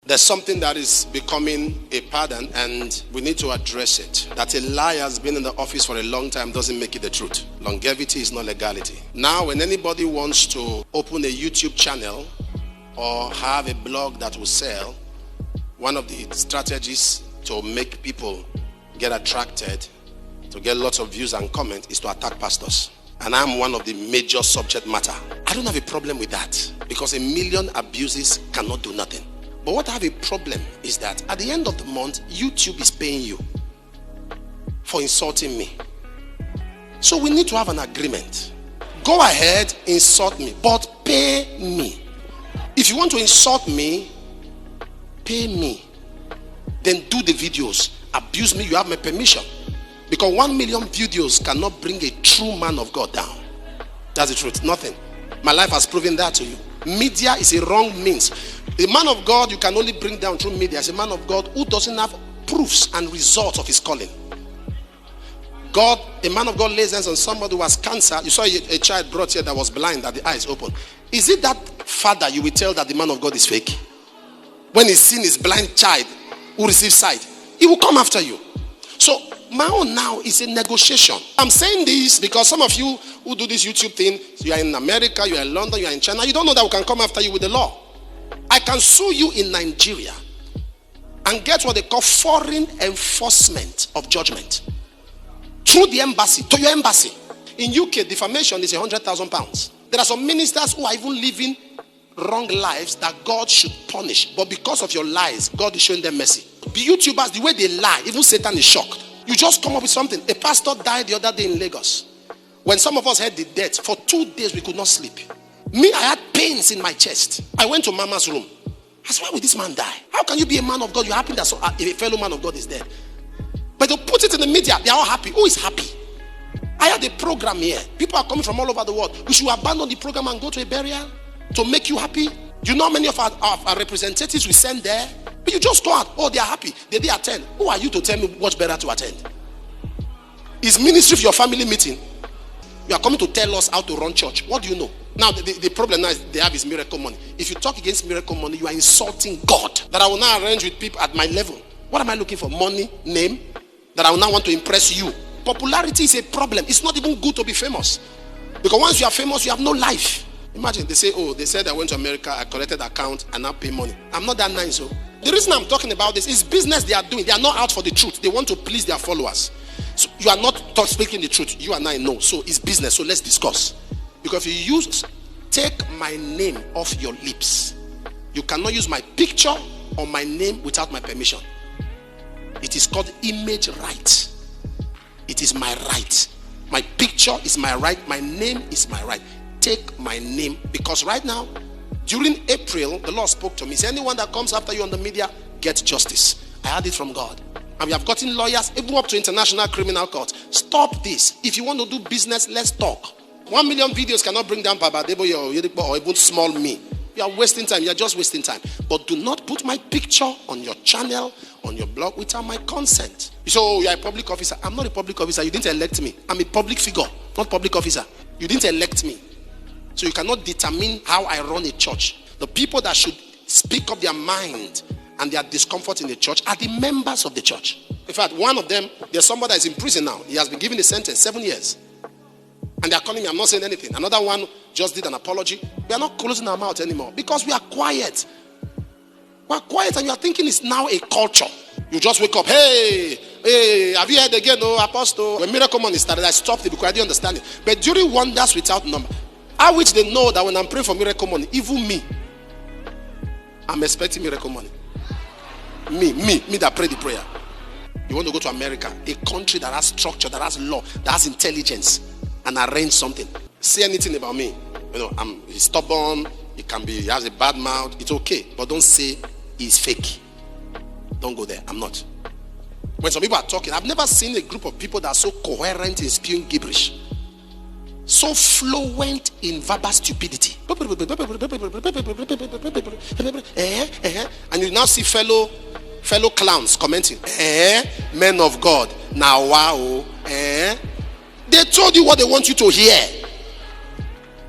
There's something that is becoming a pattern and we need to address it. That a lie has been in the office for a long time doesn't make it the truth. Longevity is not legality. Now when anybody wants to open a YouTube channel or have a blog that will sell, one of the strategies to make people get attracted, to get lots of views and comments, is to attack pastors. And I'm one of the major subject matter. I don't have a problem with that because a million abuses cannot do nothing. But what I have a problem is that at the end of the month, YouTube is paying you for insulting me. So we need to have an agreement. Go ahead, insult me, but pay me. If you want to insult me, pay me. Then do the videos. Abuse me, you have my permission. Because 1 million videos cannot bring a true man of God down. That's the truth. Nothing. My life has proven that to you. Media is a wrong means. The man of God you can only bring down through media is a man of God who doesn't have proofs and results of his calling. God, a man of God lays hands on somebody who has cancer. You saw a child brought here that was blind, that the eyes open. Is it that father you will tell that the man of God is fake? When he's seen his blind child who receives sight, he will come after you. So my own now is a negotiation. I'm saying this because some of you who do this YouTube thing, you are in America, you are in London, you are in China, you don't know that we can come after you with the law. I can sue you in Nigeria and get what they call foreign enforcement of judgment through the embassy, to your embassy. In UK, defamation is £100,000. There are some ministers who are even living wrong lives that God should punish. But because of your lies, God is showing them mercy. The YouTubers, the way they lie, even Satan is shocked. You just come up with something. A pastor died the other day in Lagos. When some of us heard the death, for 2 days we could not sleep. Me, I had pains in my chest. I went to Mama's room. I said, why would this man die? How can you be a man of God? You're happy that a fellow man of God is dead. But they put it in the media. They are all happy. Who is happy? I had a program here. People are coming from all over the world. We should abandon the program and go to a burial to make you happy. You know how many of our representatives we send there? But you just go out. Oh, they are happy. They did attend. Who are you to tell me what's better to attend? Is ministry for your family meeting? You are coming to tell us how to run church. What do you know? Now, the problem now is they have is miracle money. If you talk against miracle money, you are insulting God. That I will now arrange with people at my level. What am I looking for? Money, name? That I will now want to impress you. Popularity is a problem. It's not even good to be famous. Because once you are famous, you have no life. Imagine, they said I went to America, I collected account, and now pay money. I'm not that nice. So the reason I'm talking about this is business they are doing. They are not out for the truth. They want to please their followers. So you are not speaking the truth. You and I know. So it's business. So let's discuss. Because if you take my name off your lips, you cannot use my picture or my name without my permission. It is called image right. It is my right. My picture is my right. My name is my right. Take my name. Because right now, during April, the Lord spoke to me. He said, anyone that comes after you on the media, get justice. I had it from God. And we have gotten lawyers, even up to International Criminal Court. Stop this. If you want to do business, let's talk. 1 million videos cannot bring down Baba Debo or even small me. You are wasting time. You are just wasting time. But do not put my picture on your channel, on your blog, without my consent. You say, oh, you are a public officer. I'm not a public officer. You didn't elect me. I'm a public figure, not public officer. You didn't elect me. So you cannot determine how I run a church. The people that should speak up their mind and their discomfort in the church are the members of the church. In fact, one of them, there's somebody that is in prison now. He has been given a sentence, 7 years. And they are calling me, I'm not saying anything. Another one just did an apology. We are not closing our mouth anymore because we are quiet. We are quiet and you are thinking it's now a culture. You just wake up, hey, have you heard again, oh, apostle? When miracle money started, I stopped it because I didn't understand it. But during wonders without number, I wish they know that when I'm praying for miracle money, even me, I'm expecting miracle money. Me that pray the prayer. You want to go to America, a country that has structure, that has law, that has intelligence, and arrange something. Say anything about me. You know, he's stubborn, he has a bad mouth, it's okay. But don't say he's fake. Don't go there. I'm not. When some people are talking, I've never seen a group of people that are so coherent in spewing gibberish. So fluent in verbal stupidity. And you now see fellow clowns commenting, men of God, now wow, They told you what they want you to hear.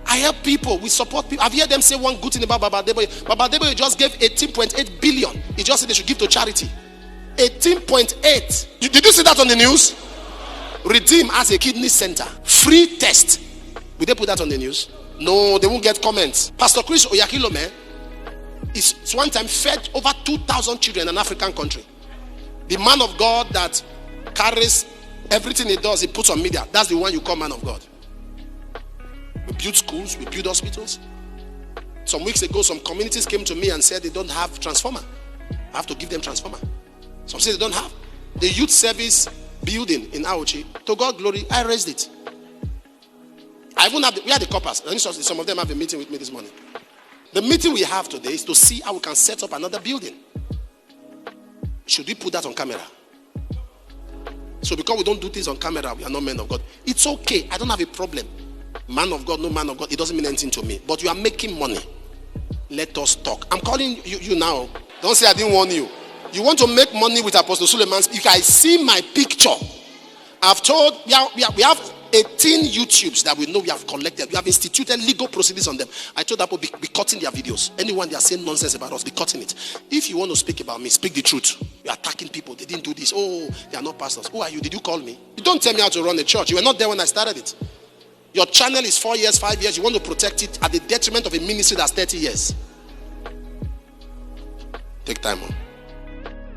I I help people. We support people. I've heard them say one good thing about Baba Adeboye. Baba Adeboye just gave 18.8 billion. He just said they should give to charity. 18.8. Did you see that on the news? Redeem has a kidney center. Free test. Will they put that on the news? No, they won't get comments. Pastor Chris Oyakilome is one time fed over 2,000 children in an African country. The man of God that carries everything he does, he puts on media. That's the one you call man of God. We build schools, we build hospitals. Some weeks ago, some communities came to me and said they don't have transformer. I have to give them transformer. Some say they don't have. The youth service building in Aochi, to God glory, I raised it. I even have we are the coppers. Some of them have a meeting with me this morning. The meeting we have today is to see how we can set up another building. Should we put that on camera? So because we don't do things on camera, we are not men of God. It's okay. I don't have a problem. Man of God, no man of God. It doesn't mean anything to me. But you are making money. Let us talk. I'm calling you now. Don't say I didn't warn you. You want to make money with Apostle Suleiman? If I see my picture, I've told, we have 18 YouTubes that we know we have collected. We have instituted legal proceedings on them. I told Apple, be cutting their videos. Anyone they are saying nonsense about us, be cutting it. If you want to speak about me, speak the truth. You're attacking people. They didn't do this. Oh, they are not pastors. Who are you? Did you call me? You don't tell me how to run a church. You were not there when I started it. Your channel is 4 years, 5 years. You want to protect it at the detriment of a ministry that's 30 years. Take time on.